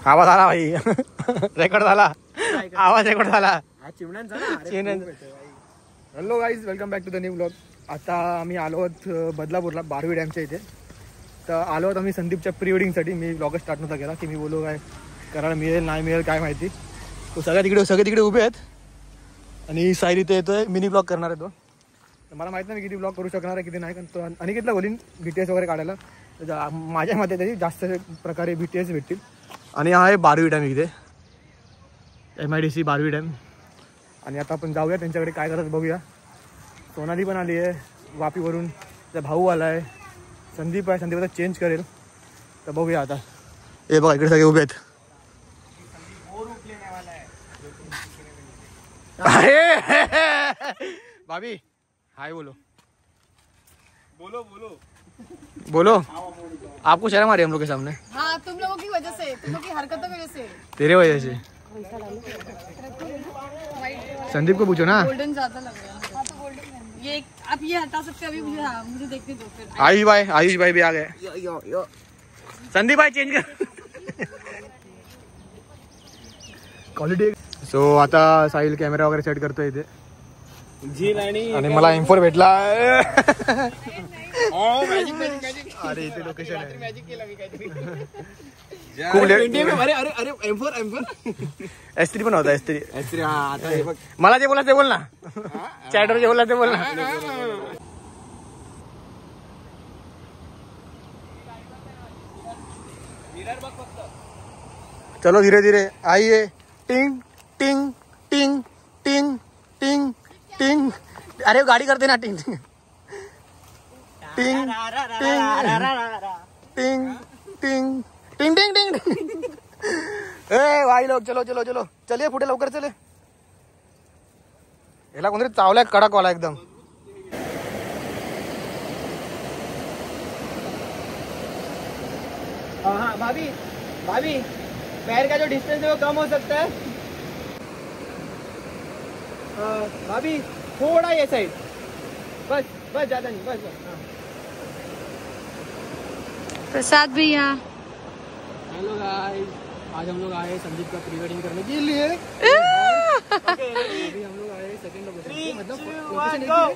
आवाज आला भाई. रेकॉर्ड झाला. आवाज रेकॉर्ड झाला. Hello guys, welcome back to the new blog. आता आम्ही आलो आहोत बदलापूरला बारवी डॅमच्या इथे. तर आलो आहोत आम्ही संदीपच्या प्री वेडिंगसाठी. मी ब्लॉग स्टार्ट नव्हता केला की मी बोलू काय करायला मिळेल नाही मिळेल काय माहिती. तो सगळे तिकडे उभे आहेत आणि साहिल इथे येतोय. मिनी ब्लॉग करणार आहे तो. तर मला माहीत नाही किती ब्लॉग करू शकणार आहे किती नाही, कारण तो अनिकेतला बोलीन BTS वगैरे काढायला. माझ्या मते तरी जास्त प्रकारे BTS भेटतील. आणि हा आहे बारवी डॅम इथे, MIDC बारवी डॅम. आणि आता आपण जाऊया त्यांच्याकडे काय करत बघूया. सोनाली पण आली आहे वापीवरून, त्या भाऊ आला आहे, संदीप आहे. संदीप आता चेंज करेल. तर बघूया आता. हे बघा इकडे सगळे उभे आहेत. भाभी हाय बोलो आपको शर्म आ रही है हम लोग के सामने? हाँ, तुम लोगों की वजह से, तुम लोग की हरकतों की वजह से. तेरे वजह से. संदीप को पूछो ना. गोल्डन ज्यादा लग रहा है. हाँ तो गोल्डन ये आप ये हटा सकते हो अभी. मुझे हाँ मुझे देखने दो फिर. आयुष भाई भी आ गए. संदीप भाई चेंज कर क्वालिटी. सो आता साहिल कॅमेरा वगैरे सेट करतोय इथे. आणि मला M4 भेटला. अरे इथे लोकेशन आहे. खूप लेट. S3 पण होता. S3. मला जे बोला ते बोल ना. चॅटर जे बोला ते बोल ना. चलो धीरे धीरे आइए. टिंग टिंग टिंग टिंग टिंग टिंग. अरे गाड़ी करते ना. टिंग टिंग टिंग टिंग टिंग टिंग टिंग टिंग टिंग. ए भाई लोग चलो चलो चलो चलिए पुढे लवकर चले. याला कोणतरी चावलाय कडक वाला एकदम. हाँ भाभी पैर का जो डिस्टेंस है वो कम हो सकता है. भाभी थोड़ा ये साइड, बस ज्यादा नहीं, बस. प्रसाद भैया. हेलो गाइस, आज हम लोग आए संदीप का प्री वेडिंग करने के लिए. अभी हम लोग आए सेकंड लोकेशन, मतलब लोकेशन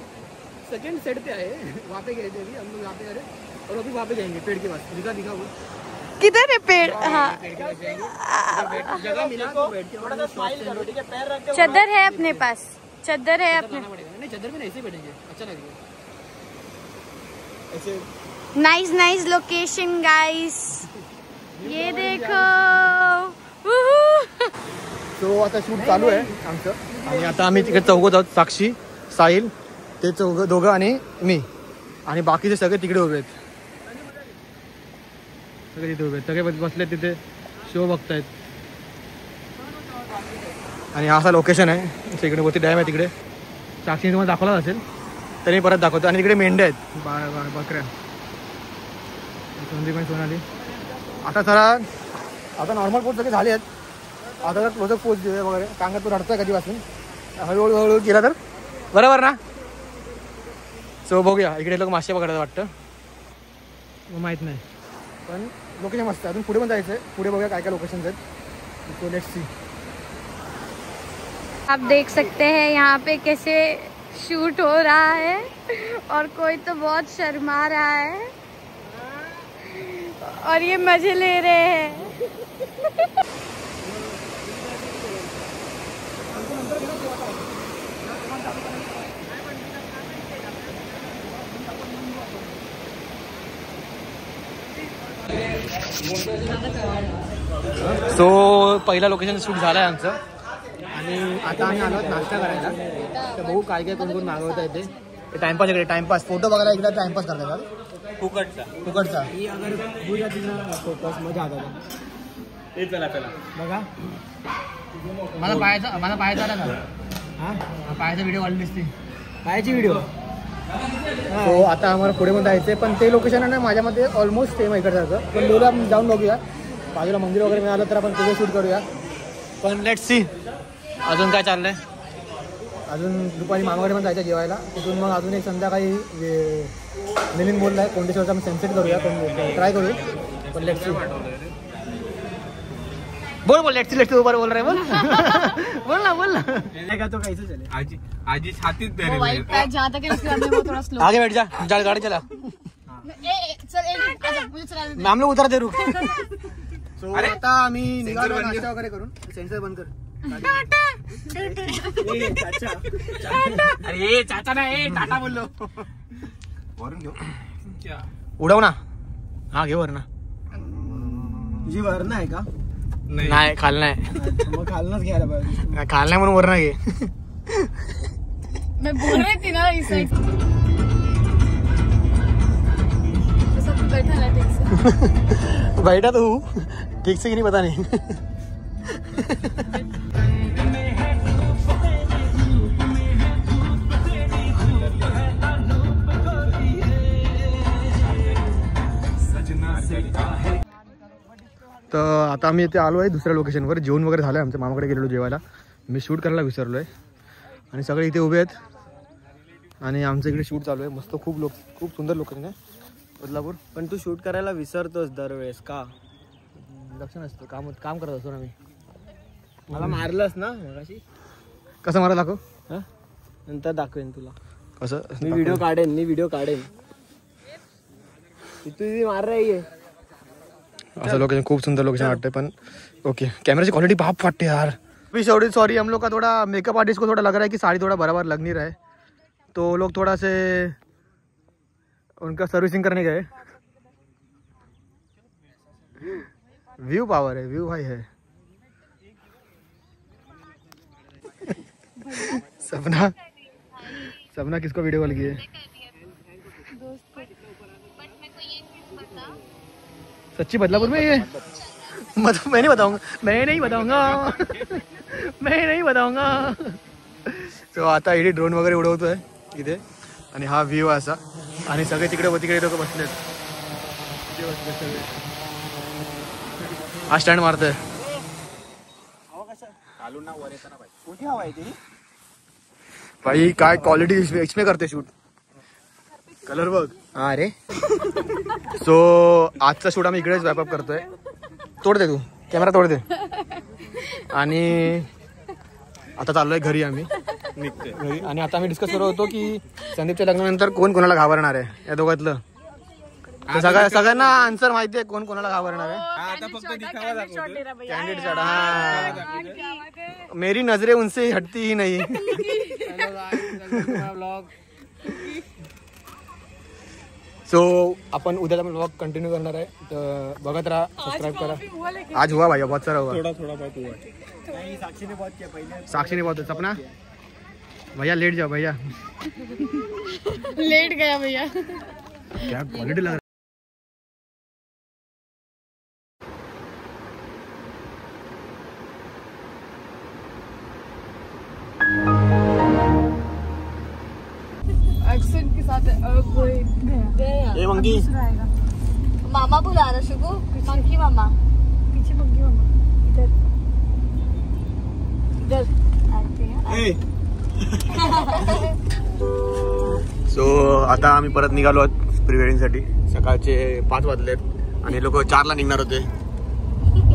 सेकंड सेट पे आए. वहाँ पे गए थे अभी हम लोग. यहाँ पे आ रहे और अभी वहाँ पे जाएंगे पेड़ के पास. दिखा वो किधर है पेड़? हाँ जगह मिला तो बैठ के थोड़ा सा स्माइल करो. ठीक है, पैर रख के. चद्दर है अपने पास. चद्दर है अपने. नहीं चद्दर में ऐसे ही बैठेंगे, अच्छा लगेगा ऐसे. Nice location guys. ये देखो. सो आता शूट चालू आहे आमचं. आणि आता आम्ही तिकडे चौघं आहोत. साक्षी, साहिल, ते दोघं आणि मी. आणि बाकीचे सगळे तिकडे उभे आहेत. सगळे तिथे उभे आहेत. सगळे बसले तिथे शो बघतायत. आणि हा असा लोकेशन आहे. तिकडे वरती डॅम आहे. तिकडे साक्षी तुम्हाला दाखवलाच असेल तरी परत दाखवतो. आणि तिकडे मेंढ्या आहेत, बकऱ्या. संदीप सोनाली. आता नॉर्मल पोच सगळे झाले आहेत. आता जर क्लोजअप पोच वगैरे सांगत तो रडतोय कधीपासून. हळूहळू केला तर बरोबर ना. सो बघूया. इकडे लोक मासे पकडायला वाटतं, माहीत नाही. पण लोकेशन मस्त आहे. अजून पुढे पण जायचं आहे. पुढे बघूया काय काय लोकेशन्स आहेत. So let's see. आप देख सकते हैं यहाँ पे कैसे शूट हो रहा है. और कोई तो बहुत शर्मा रहा है और ये मजे ले रहे हैं. सो पहिला लोकेशन शूट झाला आहे आमचं. आणि आता आम्ही आलो नाश्ता करायला. तर बघू काय काय कोण मागवता येते. टाइमपास इकडे टाइमपास फोटो बघायला एकदा टाइमपास करतात. फुकटचा अगर फोकस मजा आता बघा. मला पाहायचा आला का. हां पाहायचा व्हिडिओ वाढली दिसते. पाहायची व्हिडिओ. हो आता आम्हाला पुढे पण जायचं आहे. पण ते लोकेशन आहे ना माझ्यामध्ये ऑलमोस्ट सेम आहे इकडचं. पण बोलू आपण जाऊन बघूया. बाजूला मंदिर वगैरे मिळालं तर आपण तिथे शूट करूया. पण लेट्स सी अजून काय चाललंय. अजून दुपारी मामाकडे पण जायचं जेवायला. तिथून मग अजून एक संध्याकाळी नवीन बोलला आहे कोंडेश्वरचा सनसेट करूया. पण ट्राय करू. बोल लेट्स ऊपर बोल रहे बोल बोल ना तो कैसे चले आजी छातीत दे वो वाइट पैच जहाँ तक है उसके बाद में वो थोड़ा स्लो। आगे बैठ जा गाड़ी चला चल आजा मुझे चला दे। हम लोग उतर दे रुक अरे आता आम्ही निघालो नाश्ता वगैरे करून सेन्सर बंद कर अरे चाचा ना टाटा बोललो वरून घेऊ उडव ना हा घे वर ना तुझी वरण आहे का नाही खाल नाही मग खालनच घ्यायला पाहिजे खाल नाही म्हणून वर ना घे मैं बोल रही थी ना इस साइड सब बैठा ना ठीक से बैठा तो हूँ ठीक से कि नहीं पता नहीं तर आता आम्ही इथे आलो आहे दुसऱ्या लोकेशनवर जेवण वगैरे झालं आहे आमच्या मामाकडे गेलेलो जेवायला मी शूट करायला विसरलो आहे आणि सगळे इथे उभे आहेत आणि आमच्या इकडे शूट चालू आहे मस्त खूप सुंदर लोकेशन आहे बदलापूर पण तू शूट करायला विसरतोस दरवेळेस का लक्ष नसतं काम करत असतो ना मी मला मारलंस ना मगाशी कसं मारा दाखव हा नंतर दाखवेन तुला कसं मी व्हिडिओ काढेन तुझी मार रही है असं लोकेशन खूप सुंदर लोकेशन वाटते पण ओके कैमरे की क्वालिटी बाप फाटते यार अभी सॉरी हम लोग का थोड़ा मेकअप आर्टिस्ट को थोड़ा लग रहा है कि साड़ी थोड़ा बराबर लग नहीं रहा है तो लोग थोड़ा से उनका सर्विसिंग करने गए व्यू पावर है व्यू भाई है सपना किसको वीडियो कॉल की है सच्ची बदलापुर में ये मतलब मैं नहीं बताऊंगा तो आता इथे ड्रोन वगैरे उडवतोय इथे आणि हा व्ह्यू असा आणि सगळे तिकडे लोक बसलेत हा स्टँड मारतोय भाई काय क्वालिटी इसमें करते शूट कलर बघ हा रे सो आजचा शूट आम्ही इकडेच रॅप अप करतोय तोड दे तू कॅमेरा तोड दे आणि आता चाललोय घरी आम्ही घरी आणि आता आम्ही डिस्कस करत होतो की संदीपच्या लग्नानंतर कोण कोणाला घाबरणार आहे या दोघातलं सगळ्यांना आन्सर माहिती आहे कोण कोणाला घाबरणार आहे आता फक्त दिखावा दाखवतो कॅन्डिडेट चढा मेरी नजरे उनसे हटती ही नहीं सो आपण उद्याचा ब्लॉग कंटिन्यू करणार आहे तर बघत राहा सबस्क्राइब करा आज हुआ भैया बहुत सारा हुआ थोड़ा बहुत हुआ साक्षी ने बहुत सपना भैया लेट जाओ भैया लेट गया भैया क्या क्वालिटी लग रहा एक्सेंट के साथ ये मंकी मामा बुला रहा शुगु मंकी मामा पीछे मंकी मामा इधर सो आता आम्ही परत निघालो आहोत प्री वेडिंग साठी सकाळचे 5 वाजलेत आणि लोक 4ला निघणार होते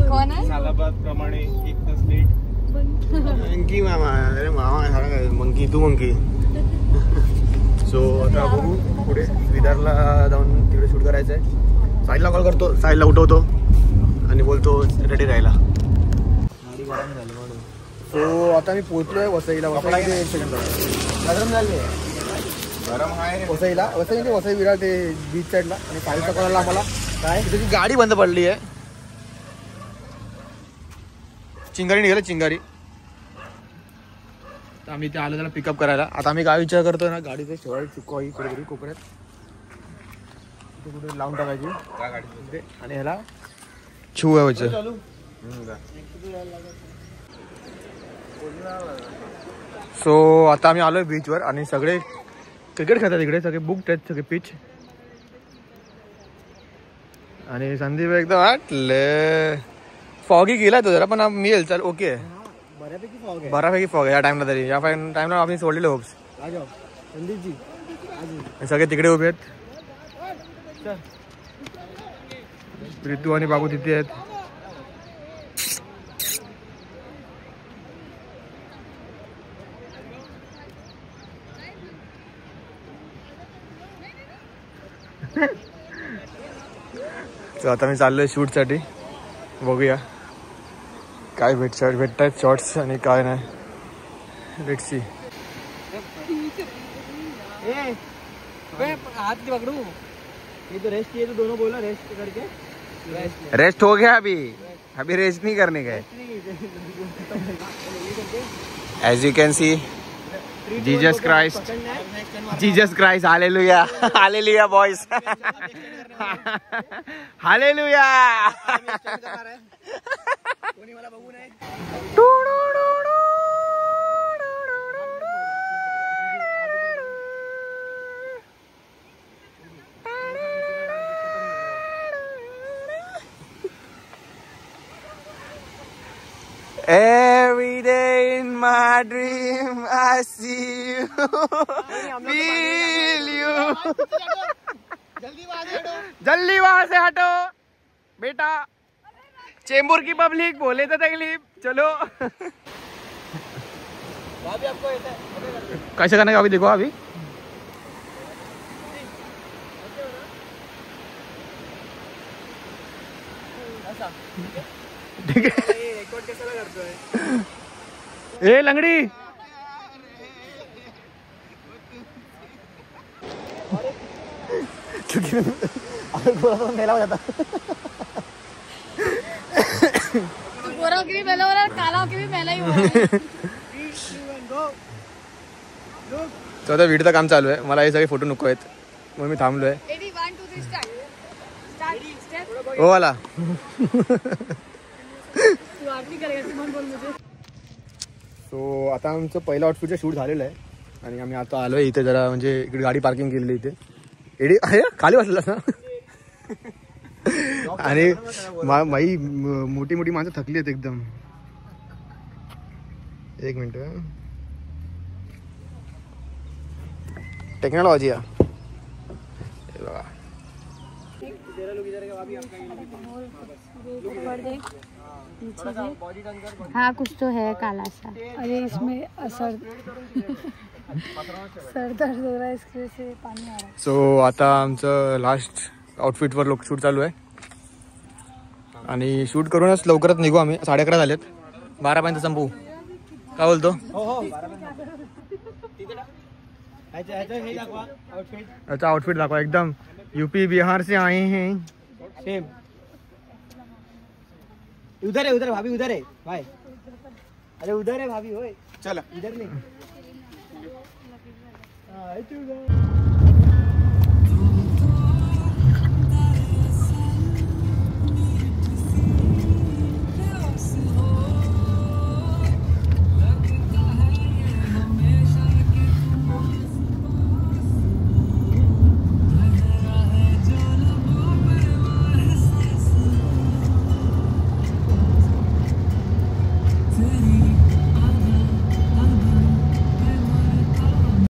कौन है सालाबाद प्रमाणे 1 तास लेट मंकी मामा अरे मामा मंकी तू मंकी सो आता बघू पुढे विदारला जाऊन तिकडे शूट करायचं आहे साईडला कॉल करतो साईडला उठवतो आणि बोलतो रेडी राहायला सो आता मी पोहोचलोय वसईला वसई विरार ते बीच साईडला आणि साईडचा कॉलला आम्हाला काय त्याची गाडी बंद पडली आहे चिंगारी निघाली चिंगारी तर आम्ही इथे आलो त्याला पिकअप करायला आता आम्ही काय विचार करतो ना गाडीचे शेवट चुकवाई कुठेतरी कोपऱ्यात कुठे लावून टाकायची आणि ह्याला छू व्हायचं सो आता आम्ही आलोय बीचवर आणि सगळे क्रिकेट खेळतात इकडे सगळे बुक आहेत सगळे पिच आणि संदीप एकदम वाटले फॉगी गेला तो जरा पण मिळेल चल ओके बऱ्यापैकी फॉग या टाइमला तरी या टाइमला आम्ही सोडलेले होप्स सगळे तिकडे उभे आहेत ऋतू आणि बाबू तिथे आहेत. तर आता मी चाललोय शूटसाठी. बघूया काय भेटतायत शॉर्ट्स आणि काय नाही. Let's see. हाथ पकड़ू. ये तो रेस्ट किए तो दोनों बोलो रेस्ट करके. रेस्ट हो गया अभी रेस्ट नहीं करने का. As you can see Jesus Christ hallelujah hallelujah boys hallelujah. Every day in my dream I see you, feel you. जल्दी वहां से हटो बेटा. चेंबूर की पब्लिक बोले तो तकलीफ. चलो कैसे करने का अभी देखो. अभी ठीक है. ए लंगड़ी मेला हो जाता. गोरा की भी मेला हो रहा है, काला की भी मेला ही हो रहा है. तर आता व्हिडिओचं काम चालू आहे. मला हे सगळे फोटो नको आहेत म्हणून मी थांबलोय. 1 2 3 स्टार्ट. स्टेप. हो आला. तू आरती करेगा तू मन बोल मुझे. सो आता आमचं पहिलं आउटफिटचं शूट झालेलं आहे आणि आम्ही आता आलो आहे इथे. जरा म्हणजे इकडे गाडी पार्किंग केलेली इथे. एडी आहे खाली बसलेला ना. आणि माई मोठी मोठी माणसं थकली आहेत एकदम. एक मिनिट. टेक्नॉलॉजी आहे बघा. हाँ कुछ तो है काला सा. अरे इसमें सर दर्द हो रहा है इसकी वजह से पानी आ रहा है. सो आता आमचं लास्ट आउटफिटवर लोक शूट चालू आहे आणि शूट करूनच लवकरच निघू आम्ही. 11:30 झालेत. 12 पर्यंत संपू. काय बोलतो. अच्छा आउटफिट दाखवा एकदम यूपी बिहार से आए हैं. सेम. उधर है भाभी उधर है भाई. अरे उधर है भाभी. होय चला इधर नहीं.